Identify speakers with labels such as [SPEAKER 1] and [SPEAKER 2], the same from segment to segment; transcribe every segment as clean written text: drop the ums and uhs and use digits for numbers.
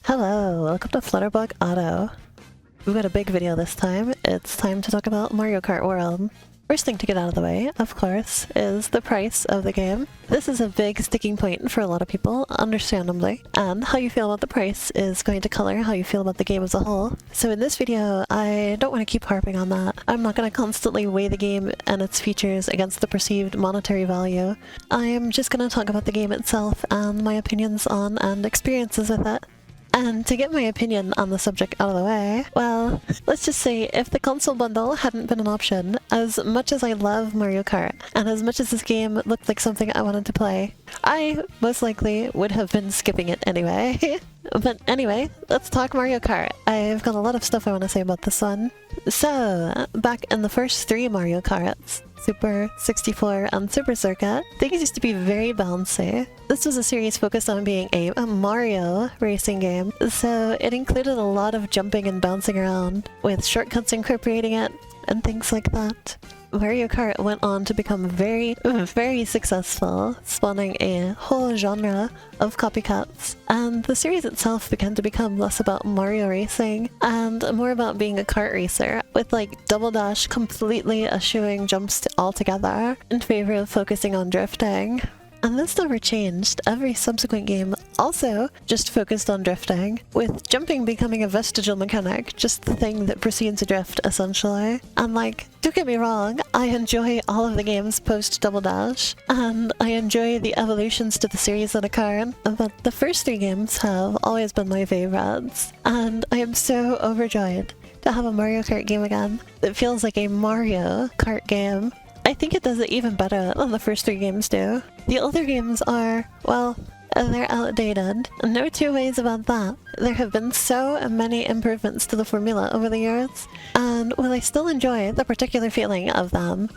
[SPEAKER 1] Hello, welcome to Flutterbug Auto. We've got a big video this time. It's time to talk about Mario Kart World. First thing to get out of the way, of course, is the price of the game. This is a big sticking point for a lot of people, understandably, and how you feel about the price is going to color how you feel about the game as a whole. So in this video, I don't want to keep harping on that. I'm not going to constantly weigh the game and its features against the perceived monetary value. I am just going to talk about the game itself and my opinions on and experiences with it. And to get my opinion on the subject out of the way, well, let's just say if the console bundle hadn't been an option, as much as I love Mario Kart, and as much as this game looked like something I wanted to play, I most likely would have been skipping it anyway. But anyway, let's talk Mario Kart. I've got a lot of stuff I want to say about this one. So, back in the first three Mario Karts, Super, 64, and Super Circuit, things used to be very bouncy. This was a series focused on being a Mario racing game, so it included a lot of jumping and bouncing around, with shortcuts incorporating it, and things like that. Mario Kart went on to become very, very successful, spawning a whole genre of copycats, and the series itself began to become less about Mario racing and more about being a kart racer, with like Double Dash completely eschewing jumps altogether in favor of focusing on drifting. And this never changed. Every subsequent game also just focused on drifting, with jumping becoming a vestigial mechanic, just the thing that precedes a drift, essentially. And like, don't get me wrong, I enjoy all of the games post Double Dash, and I enjoy the evolutions to the series that occurred, but the first three games have always been my favorites, and I am so overjoyed to have a Mario Kart game again. It feels like a Mario Kart game. I think it does it even better than the first three games do. The other games are, well, they're outdated. No two ways about that. There have been so many improvements to the formula over the years, and while I still enjoy the particular feeling of them,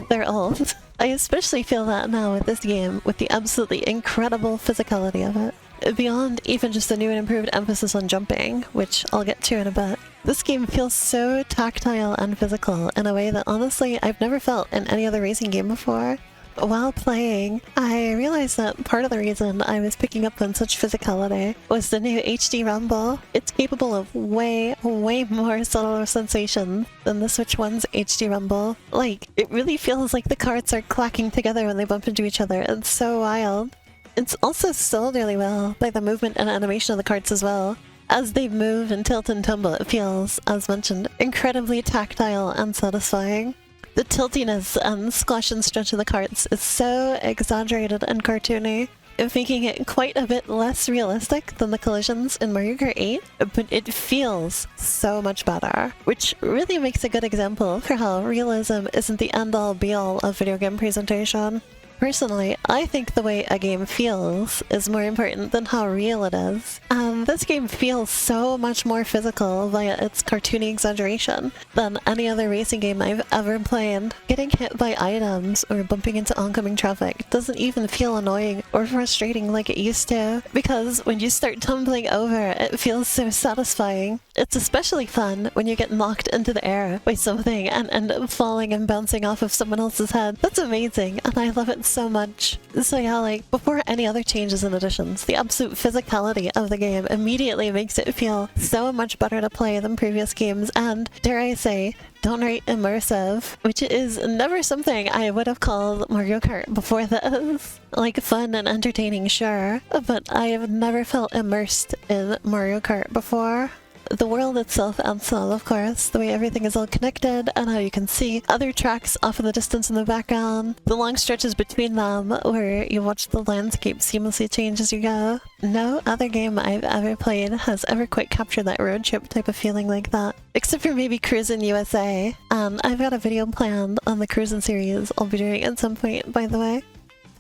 [SPEAKER 1] they're old. I especially feel that now with this game, with the absolutely incredible physicality of it. Beyond even just the new and improved emphasis on jumping, which I'll get to in a bit, this game feels so tactile and physical in a way that honestly I've never felt in any other racing game before. While playing, I realized that part of the reason I was picking up on such physicality was the new HD Rumble. It's capable of way more subtle sensations than the Switch One's HD Rumble. Like, it really feels like the carts are clacking together when they bump into each other. It's so wild. It's also sold really well by the movement and animation of the carts as well. As they move and tilt and tumble, it feels, as mentioned, incredibly tactile and satisfying. The tiltiness and squash and stretch of the carts is so exaggerated and cartoony, making it quite a bit less realistic than the collisions in Mario Kart 8, but it feels so much better, which really makes a good example for how realism isn't the end-all be-all of video game presentation. Personally, I think the way a game feels is more important than how real it is. And this game feels so much more physical via its cartoony exaggeration than any other racing game I've ever played. Getting hit by items or bumping into oncoming traffic doesn't even feel annoying or frustrating like it used to, because when you start tumbling over, it feels so satisfying. It's especially fun when you get knocked into the air by something and end up falling and bouncing off of someone else's head. That's amazing, and I love it so much. So yeah, like, before any other changes and additions, the absolute physicality of the game immediately makes it feel so much better to play than previous games, and, dare I say, downright immersive, which is never something I would have called Mario Kart before this. Like, fun and entertaining, sure, but I have never felt immersed in Mario Kart before. The world itself adds well, of course, the way everything is all connected and how you can see other tracks off in the distance in the background, the long stretches between them where you watch the landscape seamlessly change as you go. No other game I've ever played has ever quite captured that road trip type of feeling like that, except for maybe Cruisin' USA, and I've got a video planned on the Cruisin' series I'll be doing at some point, by the way.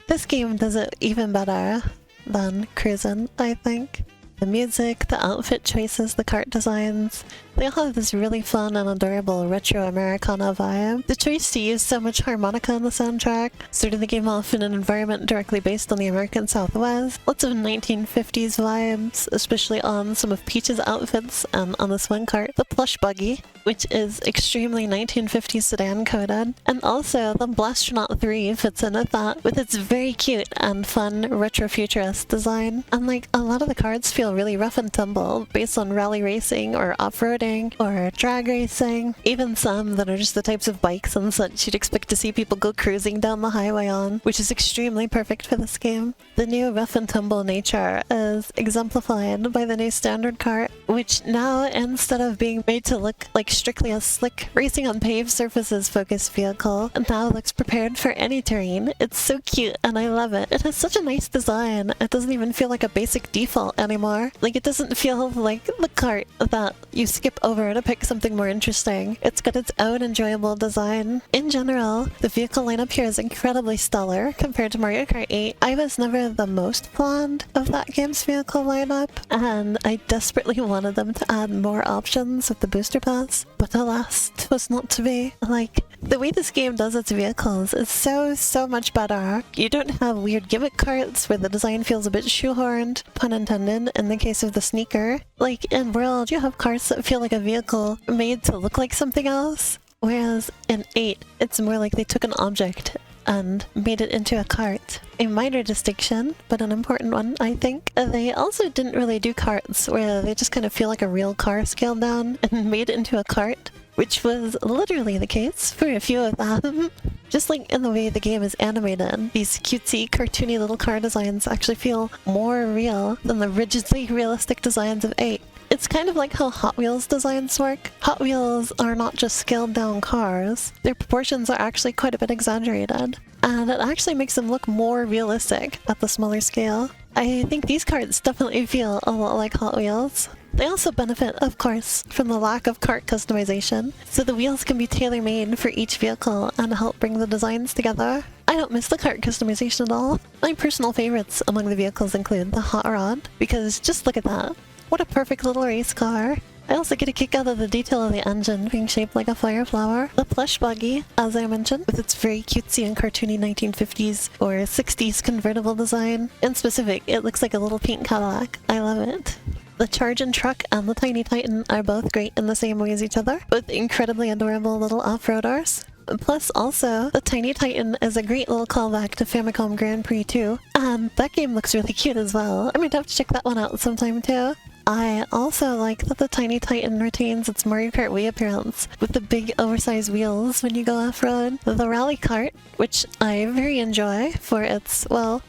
[SPEAKER 1] This game does it even better than Cruisin', I think. The music, the outfit choices, the kart designs, They all have this really fun and adorable retro Americana vibe. The choice to use so much harmonica in the soundtrack, starting the game off in an environment directly based on the American Southwest. Lots of 1950s vibes, especially on some of Peach's outfits and on this one cart. The plush buggy, which is extremely 1950s sedan coded. And also the Blastronaut 3 fits in with that, with its very cute and fun retro-futurist design. And like, a lot of the carts feel really rough and tumble, based on rally racing or off-roading or drag racing. Even some that are just the types of bikes and such you'd expect to see people go cruising down the highway on, which is extremely perfect for this game. The new rough and tumble nature is exemplified by the new standard cart, which now, instead of being made to look like strictly a slick racing on paved surfaces focused vehicle, now looks prepared for any terrain. It's so cute and I love it. It has such a nice design. It doesn't even feel like a basic default anymore. Like, it doesn't feel like the cart that you skip over to pick something more interesting. It's got its own enjoyable design. In general, the vehicle lineup here is incredibly stellar compared to Mario Kart 8. I was never the most fond of that game's vehicle lineup, and I desperately wanted them to add more options with the booster pass, but alas, it was not to be. Like, the way this game does its vehicles is so much better. You don't have weird gimmick carts where the design feels a bit shoehorned, pun intended, in the case of the sneaker. Like, in World, you have carts that feel like a vehicle made to look like something else, whereas in 8, it's more like they took an object and made it into a cart. A minor distinction, but an important one, I think. They also didn't really do carts where they just kind of feel like a real car scaled down and made it into a cart, which was literally the case for a few of them. Just like in the way the game is animated, these cutesy, cartoony little car designs actually feel more real than the rigidly realistic designs of 8. It's kind of like how Hot Wheels designs work. Hot Wheels are not just scaled down cars, their proportions are actually quite a bit exaggerated, and it actually makes them look more realistic at the smaller scale. I think these carts definitely feel a lot like Hot Wheels. They also benefit, of course, from the lack of cart customization, so the wheels can be tailor-made for each vehicle and help bring the designs together. I don't miss the cart customization at all. My personal favorites among the vehicles include the Hot Rod, because just look at that. What a perfect little race car. I also get a kick out of the detail of the engine being shaped like a fire flower. The plush buggy, as I mentioned, with its very cutesy and cartoony 1950s or 60s convertible design. In specific, it looks like a little pink Cadillac. I love it. The Chargin' Truck and the Tiny Titan are both great in the same way as each other, both incredibly adorable little off-roaders. Plus, also, the Tiny Titan is a great little callback to Famicom Grand Prix 2, and that game looks really cute as well. I might have to check that one out sometime too. I also like that the Tiny Titan retains its Mario Kart Wii appearance, with the big oversized wheels when you go off-road. The Rally Kart, which I very enjoy for its, well,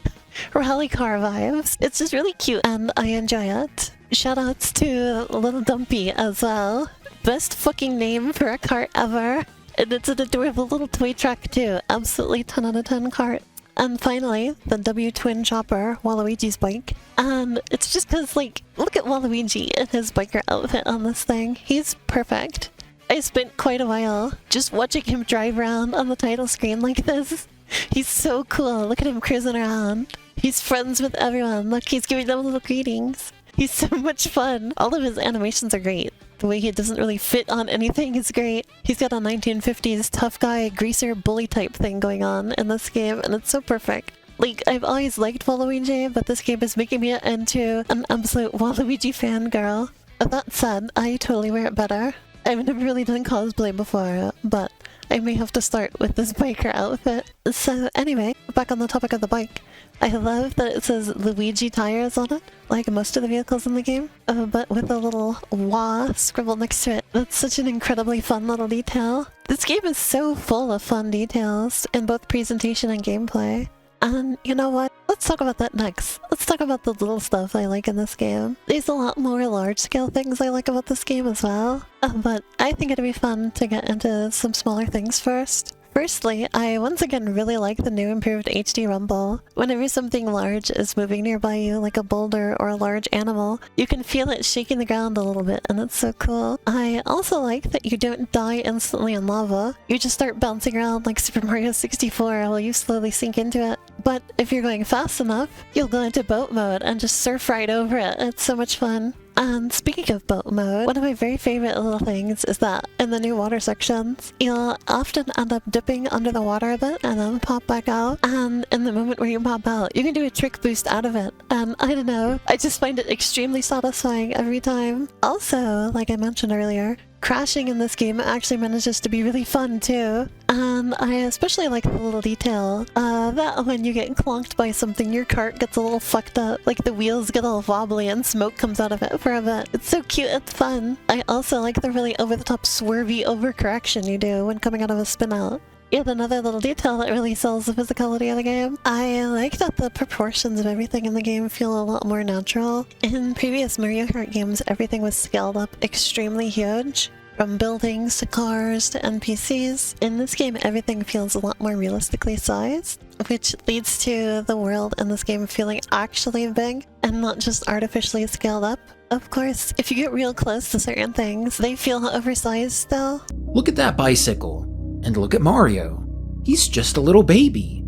[SPEAKER 1] rally car vibes. It's just really cute and I enjoy it. Shoutouts to Little Dumpy as well. Best fucking name for a cart ever. And it's an adorable little toy truck too. Absolutely 10 out of 10 cart. And finally, the W-Twin Chopper, Waluigi's bike. And it's just cause, like, look at Waluigi in his biker outfit on this thing. He's perfect. I spent quite a while just watching him drive around on the title screen like this. He's so cool. Look at him cruising around. He's friends with everyone. Look, he's giving them little greetings. He's so much fun. All of his animations are great. The way he doesn't really fit on anything is great. He's got a 1950s tough guy, greaser, bully type thing going on in this game, and it's so perfect. Like, I've always liked Waluigi, but this game is making me into an absolute Waluigi fangirl. That said, I totally wear it better. I've never really done cosplay before, but I may have to start with this biker outfit. So anyway, back on the topic of the bike. I love that it says Luigi tires on it, like most of the vehicles in the game, but with a little wah scribbled next to it. That's such an incredibly fun little detail. This game is so full of fun details in both presentation and gameplay. And you know what? Let's talk about that next. Let's talk about the little stuff I like in this game. There's a lot more large-scale things I like about this game as well, but I think it'd be fun to get into some smaller things first. Firstly, I once again really like the new improved HD rumble. Whenever something large is moving nearby you, like a boulder or a large animal, you can feel it shaking the ground a little bit, and it's so cool. I also like that you don't die instantly in lava. You just start bouncing around like Super Mario 64 while you slowly sink into it. But if you're going fast enough, you'll go into boat mode and just surf right over it. It's so much fun. And speaking of boat mode, one of my very favorite little things is that in the new water sections, you'll often end up dipping under the water a bit and then pop back out. And in the moment where you pop out, you can do a trick boost out of it. And I don't know, I just find it extremely satisfying every time. Also, like I mentioned earlier, crashing in this game actually manages to be really fun too. And I especially like the little detail that when you get clonked by something, your cart gets a little fucked up. Like the wheels get all wobbly and smoke comes out of it for a bit. It's so cute and fun. I also like the really over-the-top swervy overcorrection you do when coming out of a spin out. Yet another little detail that really sells the physicality of the game. I like that the proportions of everything in the game feel a lot more natural. In previous Mario Kart games, everything was scaled up extremely huge. From buildings to cars to NPCs. In this game, everything feels a lot more realistically sized, which leads to the world in this game feeling actually big and not just artificially scaled up. Of course, if you get real close to certain things, they feel oversized still.
[SPEAKER 2] Look at that bicycle. And look at Mario. He's just a little baby.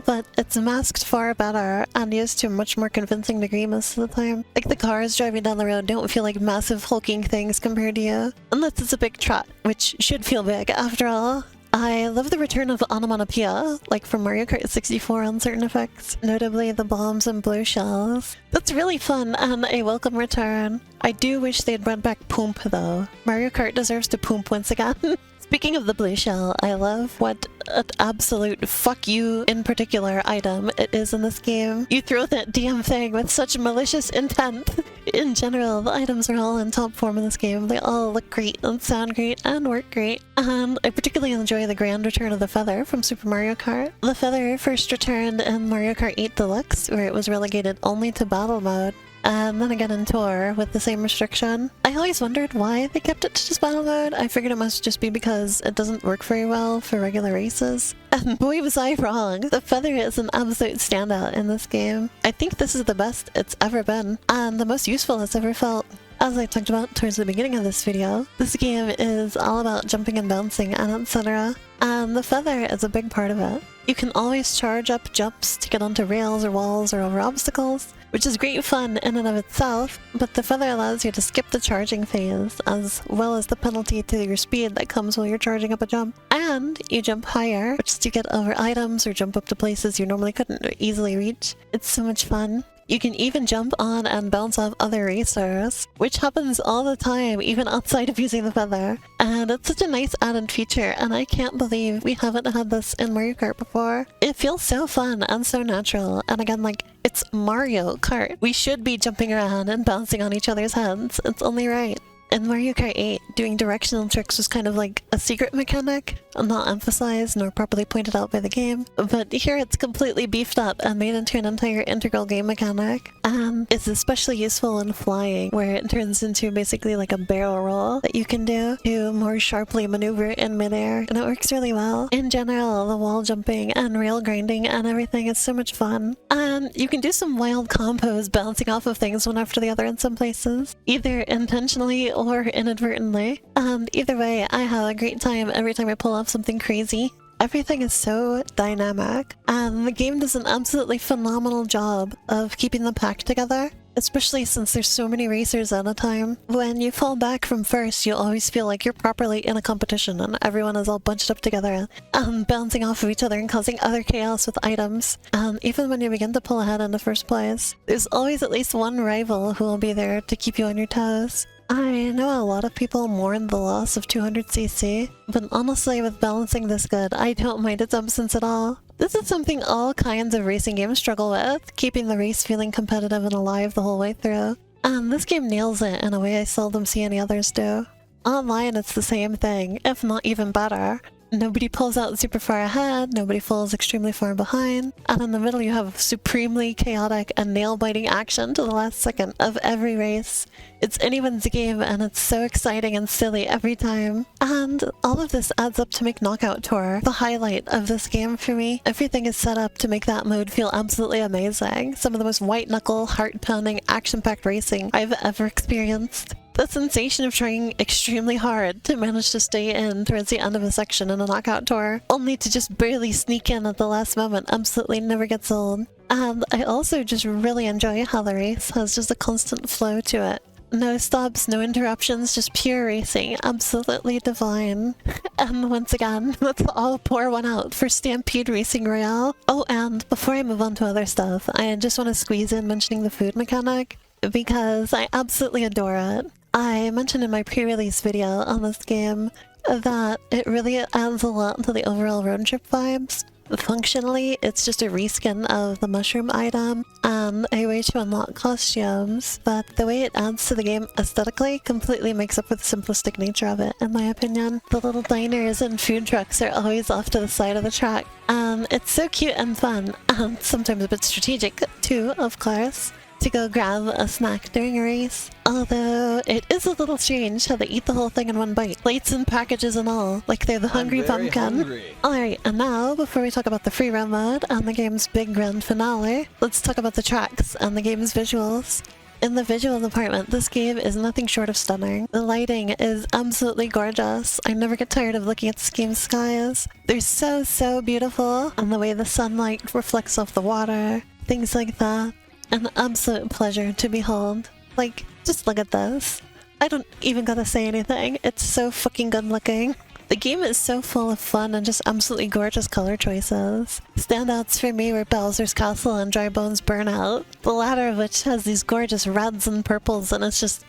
[SPEAKER 1] But it's masked far better and used to a much more convincing degree most of the time. Like the cars driving down the road don't feel like massive hulking things compared to you. Unless it's a big truck, which should feel big after all. I love the return of onomatopoeia, like from Mario Kart 64 on certain effects, notably the bombs and blue shells. That's really fun and a welcome return. I do wish they'd brought back Poomp though. Mario Kart deserves to Poomp once again. Speaking of the blue shell, I love what an absolute fuck you in particular item it is in this game. You throw that damn thing with such malicious intent. In general, the items are all in top form in this game. They all look great and sound great and work great. And I particularly enjoy the grand return of the feather from Super Mario Kart. The feather first returned in Mario Kart 8 Deluxe, where it was relegated only to battle mode. And then again in Tour with the same restriction. I always wondered why they kept it to just battle mode. I figured it must just be because it doesn't work very well for regular races. And boy was I wrong. The feather is an absolute standout in this game. I think this is the best it's ever been, and the most useful it's ever felt. As I talked about towards the beginning of this video, this game is all about jumping and bouncing and etc. And the feather is a big part of it. You can always charge up jumps to get onto rails or walls or over obstacles, which is great fun in and of itself, but the feather allows you to skip the charging phase, as well as the penalty to your speed that comes while you're charging up a jump. And you jump higher, which lets you get over items or jump up to places you normally couldn't easily reach. It's so much fun. You can even jump on and bounce off other racers, which happens all the time, even outside of using the feather. And it's such a nice added feature, and I can't believe we haven't had this in Mario Kart before. It feels so fun and so natural, and again, like, it's Mario Kart. We should be jumping around and bouncing on each other's heads. It's only right. In Mario Kart 8, doing directional tricks was kind of like a secret mechanic, not emphasized nor properly pointed out by the game, but here it's completely beefed up and made into an entire integral game mechanic, and it's especially useful in flying, where it turns into basically like a barrel roll that you can do to more sharply maneuver in midair, and it works really well. In general, the wall jumping and rail grinding and everything is so much fun, and you can do some wild combos bouncing off of things one after the other in some places, either intentionally or inadvertently. And either way, I have a great time every time I pull off something crazy. Everything is so dynamic, and the game does an absolutely phenomenal job of keeping the pack together, especially since there's so many racers at a time. When you fall back from first, you always feel like you're properly in a competition and everyone is all bunched up together and bouncing off of each other and causing other chaos with items. And even when you begin to pull ahead in the first place, there's always at least one rival who will be there to keep you on your toes. I know a lot of people mourn the loss of 200cc, but honestly with balancing this good, I don't mind its absence at all. This is something all kinds of racing games struggle with, keeping the race feeling competitive and alive the whole way through. And this game nails it in a way I seldom see any others do. Online it's the same thing, if not even better. Nobody pulls out super far ahead, nobody falls extremely far behind, and in the middle you have supremely chaotic and nail-biting action to the last second of every race. It's anyone's game, and it's so exciting and silly every time. And all of this adds up to make Knockout Tour the highlight of this game for me. Everything is set up to make that mode feel absolutely amazing. Some of the most white-knuckle, heart-pounding, action-packed racing I've ever experienced. The sensation of trying extremely hard to manage to stay in towards the end of a section in a Knockout Tour, only to just barely sneak in at the last moment, absolutely never gets old. And I also just really enjoy how the race has just a constant flow to it. No stops, no interruptions, just pure racing. Absolutely divine. And once again, let's all pour one out for Stampede Racing Royale. Oh, and before I move on to other stuff, I just want to squeeze in mentioning the food mechanic because I absolutely adore it. I mentioned in my pre-release video on this game that it really adds a lot to the overall road trip vibes. Functionally, it's just a reskin of the mushroom item and a way to unlock costumes, but the way it adds to the game aesthetically completely makes up for the simplistic nature of it, in my opinion. The little diners and food trucks are always off to the side of the track, and it's so cute and fun, and sometimes a bit strategic too, of course, to go grab a snack during a race. Although, it is a little strange how they eat the whole thing in one bite. Plates and packages and all, like they're the hungry pumpkin. Alright, and now, before we talk about the free roam mode and the game's big grand finale, let's talk about the tracks and the game's visuals. In the visual department, this game is nothing short of stunning. The lighting is absolutely gorgeous. I never get tired of looking at this game's skies. They're so beautiful, and the way the sunlight reflects off the water, things like that. An absolute pleasure to behold. Like, just look at this. I don't even gotta say anything. It's so fucking good looking. The game is so full of fun and just absolutely gorgeous color choices. Standouts for me were Bowser's Castle and Dry Bones Burnout, the latter of which has these gorgeous reds and purples, and it's just,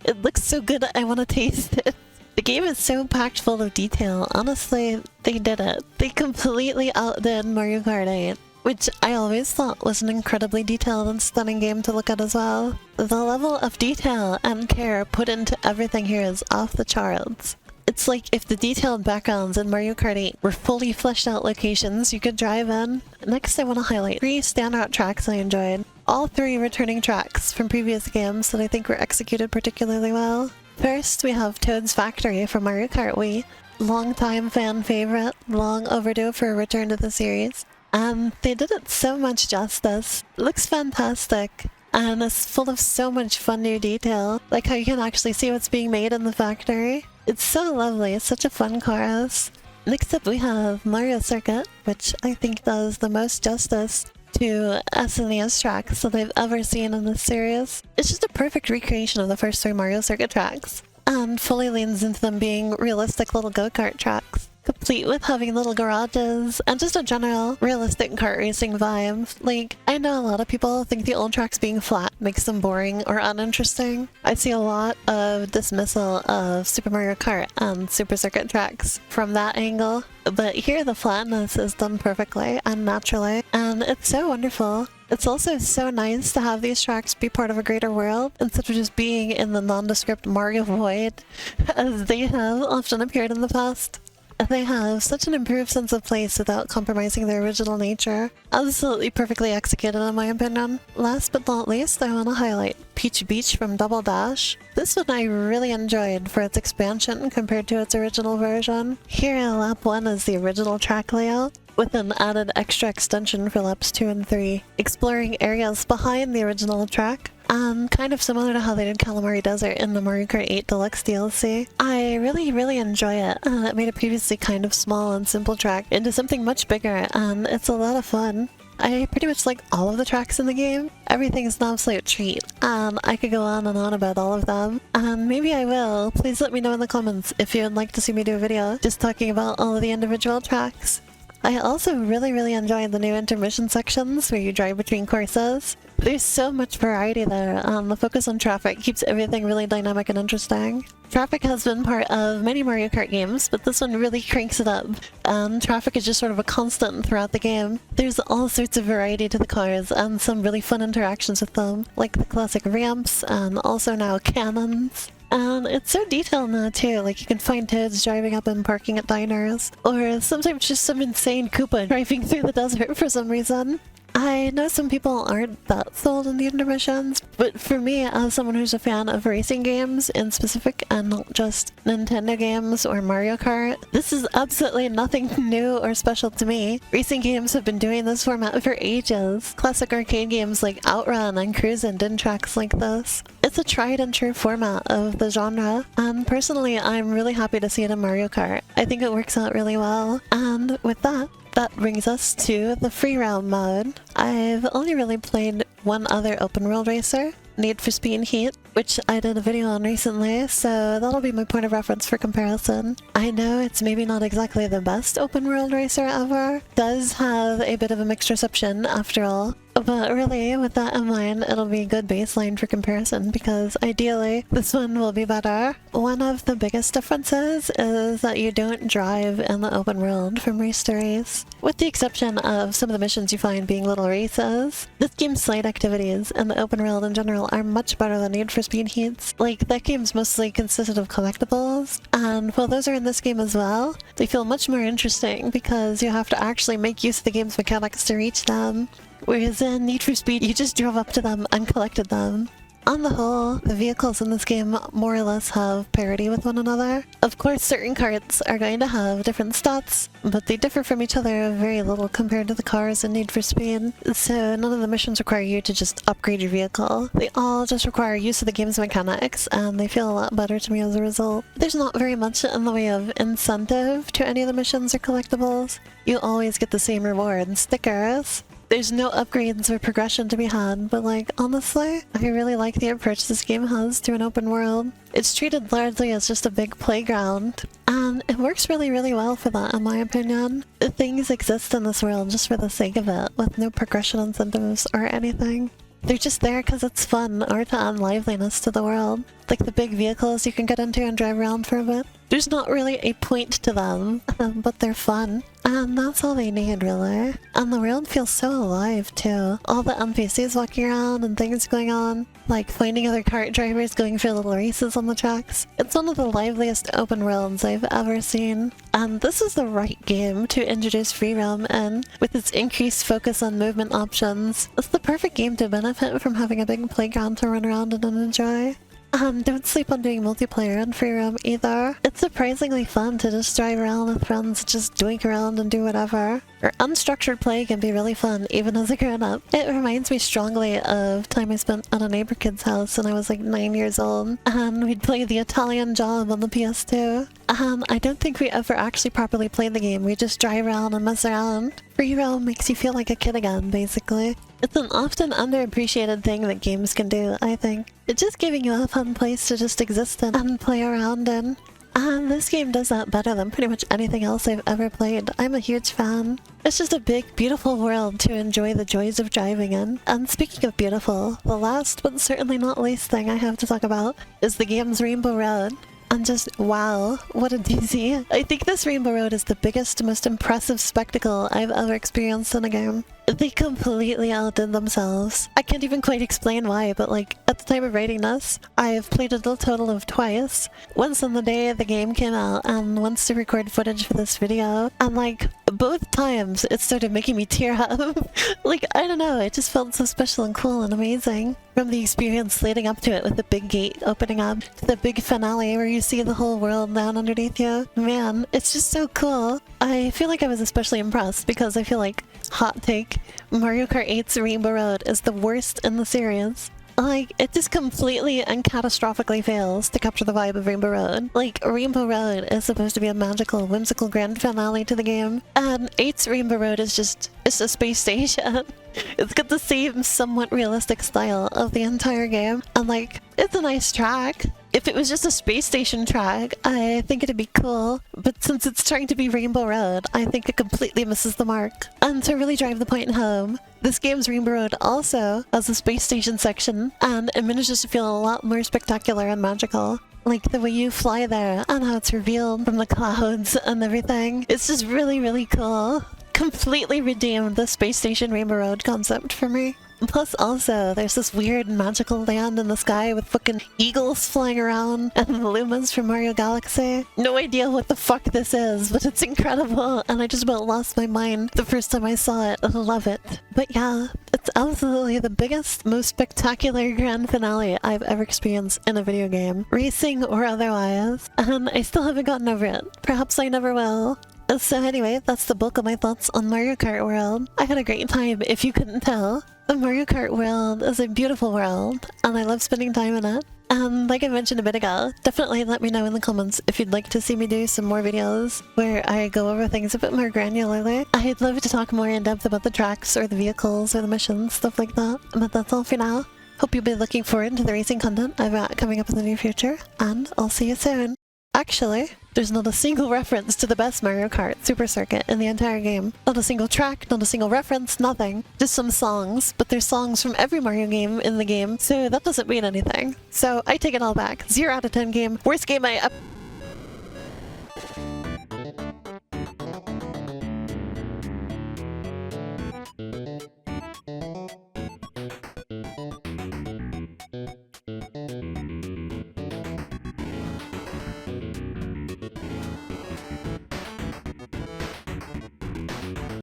[SPEAKER 1] it looks so good I want to taste it. The game is so packed full of detail. Honestly, they did it. They completely outdid Mario Kart 8. Which I always thought was an incredibly detailed and stunning game to look at as well. The level of detail and care put into everything here is off the charts. It's like if the detailed backgrounds in Mario Kart 8 were fully fleshed out locations you could drive in. Next I want to highlight 3 standout tracks I enjoyed. All 3 returning tracks from previous games that I think were executed particularly well. First we have Toad's Factory from Mario Kart Wii. Longtime fan favorite, long overdue for a return to the series. And they did it so much justice. It looks fantastic, and it's full of so much fun new detail, like how you can actually see what's being made in the factory. It's so lovely, it's such a fun chorus. Next up we have Mario Circuit, which I think does the most justice to SNES tracks that I've ever seen in this series. It's just a perfect recreation of the first 3 Mario Circuit tracks, and fully leans into them being realistic little go-kart tracks, complete with having little garages and just a general realistic kart racing vibe. Like, I know a lot of people think the old tracks being flat makes them boring or uninteresting. I see a lot of dismissal of Super Mario Kart and Super Circuit tracks from that angle, but here the flatness is done perfectly and naturally, and it's so wonderful. It's also so nice to have these tracks be part of a greater world instead of just being in the nondescript Mario void, as they have often appeared in the past. They have such an improved sense of place without compromising their original nature. Absolutely perfectly executed in my opinion. Last but not least, I want to highlight Peach Beach from Double Dash. This one I really enjoyed for its expansion compared to its original version. Here Lap 1 is the original track layout, with an added extra extension for laps 2 and 3, exploring areas behind the original track, and kind of similar to how they did Calamari Desert in the Mario Kart 8 Deluxe DLC. I really enjoy it, and it made a previously kind of small and simple track into something much bigger, and it's a lot of fun. I pretty much like all of the tracks in the game. Everything is an absolute treat, and I could go on and on about all of them, and maybe I will. Please let me know in the comments if you would like to see me do a video just talking about all of the individual tracks. I also really enjoyed the new intermission sections where you drive between courses. There's so much variety there, and the focus on traffic keeps everything really dynamic and interesting. Traffic has been part of many Mario Kart games, but this one really cranks it up, and traffic is just sort of a constant throughout the game. There's all sorts of variety to the cars, and some really fun interactions with them, like the classic ramps, and also now cannons. And it's so detailed now too, like you can find Toads driving up and parking at diners, or sometimes just some insane Koopa driving through the desert for some reason. I know some people aren't that sold in the intermissions, but for me, as someone who's a fan of racing games in specific and not just Nintendo games or Mario Kart, this is absolutely nothing new or special to me. Racing games have been doing this format for ages. Classic arcade games like Outrun and Cruisin' did tracks like this. It's a tried and true format of the genre, and personally I'm really happy to see it in Mario Kart. I think it works out really well, and with that brings us to the free roam mode. I've only really played one other open world racer, Need for Speed Heat, which I did a video on recently, so that'll be my point of reference for comparison. I know it's maybe not exactly the best open world racer ever, does have a bit of a mixed reception after all, but really, with that in mind, it'll be a good baseline for comparison because ideally, this one will be better. One of the biggest differences is that you don't drive in the open world from race to race. With the exception of some of the missions you find being little races, this game's side activities and the open world in general are much better than Need for Speed Heats. Like, that game's mostly consisted of collectibles, and while those are in this game as well, they feel much more interesting because you have to actually make use of the game's mechanics to reach them. Whereas in Need for Speed, you just drove up to them and collected them. On the whole, the vehicles in this game more or less have parity with one another. Of course, certain carts are going to have different stats, but they differ from each other very little compared to the cars in Need for Speed. So none of the missions require you to just upgrade your vehicle. They all just require use of the game's mechanics, and they feel a lot better to me as a result. There's not very much in the way of incentive to any of the missions or collectibles. You always get the same reward, stickers. There's no upgrades or progression to be had, but like, honestly, I really like the approach this game has to an open world. It's treated largely as just a big playground, and it works really, really well for that, in my opinion. Things exist in this world just for the sake of it, with no progression incentives or anything. They're just there because it's fun or to add liveliness to the world. Like the big vehicles you can get into and drive around for a bit. There's not really a point to them, but they're fun. And that's all they need, really. And the world feels so alive, too. All the NPCs walking around and things going on. Like finding other kart drivers going for little races on the tracks. It's one of the liveliest open worlds I've ever seen. And this is the right game to introduce free roam in, with its increased focus on movement options. It's the perfect game to benefit from having a big playground to run around and enjoy. And don't sleep on doing multiplayer in free roam either. It's surprisingly fun to just drive around with friends, just doink around and do whatever. Or unstructured play can be really fun, even as a grown-up. It reminds me strongly of time I spent at a neighbor kid's house when I was like 9 years old, and we'd play the Italian Job on the PS2. I don't think we ever actually properly played the game, we just drive around and mess around. Free roam makes you feel like a kid again, basically. It's an often underappreciated thing that games can do, I think. It's just giving you a fun place to just exist in and play around in. And this game does that better than pretty much anything else I've ever played. I'm a huge fan. It's just a big, beautiful world to enjoy the joys of driving in. And speaking of beautiful, the last but certainly not least thing I have to talk about is the game's Rainbow Road. And just, wow, what a doozy. I think this Rainbow Road is the biggest, most impressive spectacle I've ever experienced in a game. They completely outdid themselves. I can't even quite explain why, but like, at the time of writing this, I've played it a total of twice. Once on the day the game came out, and once to record footage for this video. And like, both times it started making me tear up. Like, I don't know, it just felt so special and cool and amazing. From the experience leading up to it with the big gate opening up, to the big finale where you see the whole world down underneath you. Man, it's just so cool. I feel like I was especially impressed because I feel like, hot take, Mario Kart 8's Rainbow Road is the worst in the series. Like, it just completely and catastrophically fails to capture the vibe of Rainbow Road. Like, Rainbow Road is supposed to be a magical, whimsical grand finale to the game, and 8's Rainbow Road is just, it's a space station. It's got the same somewhat realistic style of the entire game, and like, it's a nice track. If it was just a space station track, I think it'd be cool, but since it's trying to be Rainbow Road, I think it completely misses the mark. And to really drive the point home, this game's Rainbow Road also has a space station section, and it manages to feel a lot more spectacular and magical. Like the way you fly there, and how it's revealed from the clouds and everything. It's just really, really cool. Completely redeemed the space station Rainbow Road concept for me. Plus also, there's this weird magical land in the sky with fucking eagles flying around and the Lumas from Mario Galaxy. No idea what the fuck this is, but it's incredible and I just about lost my mind the first time I saw it. I love it. But yeah, it's absolutely the biggest, most spectacular grand finale I've ever experienced in a video game, racing or otherwise, and I still haven't gotten over it. Perhaps I never will. So anyway, that's the bulk of my thoughts on Mario Kart World. I had a great time, if you couldn't tell. The Mario Kart world is a beautiful world, and I love spending time in it. And like I mentioned a bit ago, definitely let me know in the comments if you'd like to see me do some more videos where I go over things a bit more granularly. I'd love to talk more in depth about the tracks or the vehicles or the missions, stuff like that. But that's all for now. Hope you'll be looking forward to the racing content I've got coming up in the near future, and I'll see you soon. Actually, there's not a single reference to the best Mario Kart Super Circuit in the entire game. Not a single track, not a single reference, nothing. Just some songs, but there's songs from every Mario game in the game, so that doesn't mean anything. So I take it all back. 0 out of 10 game. Worst game I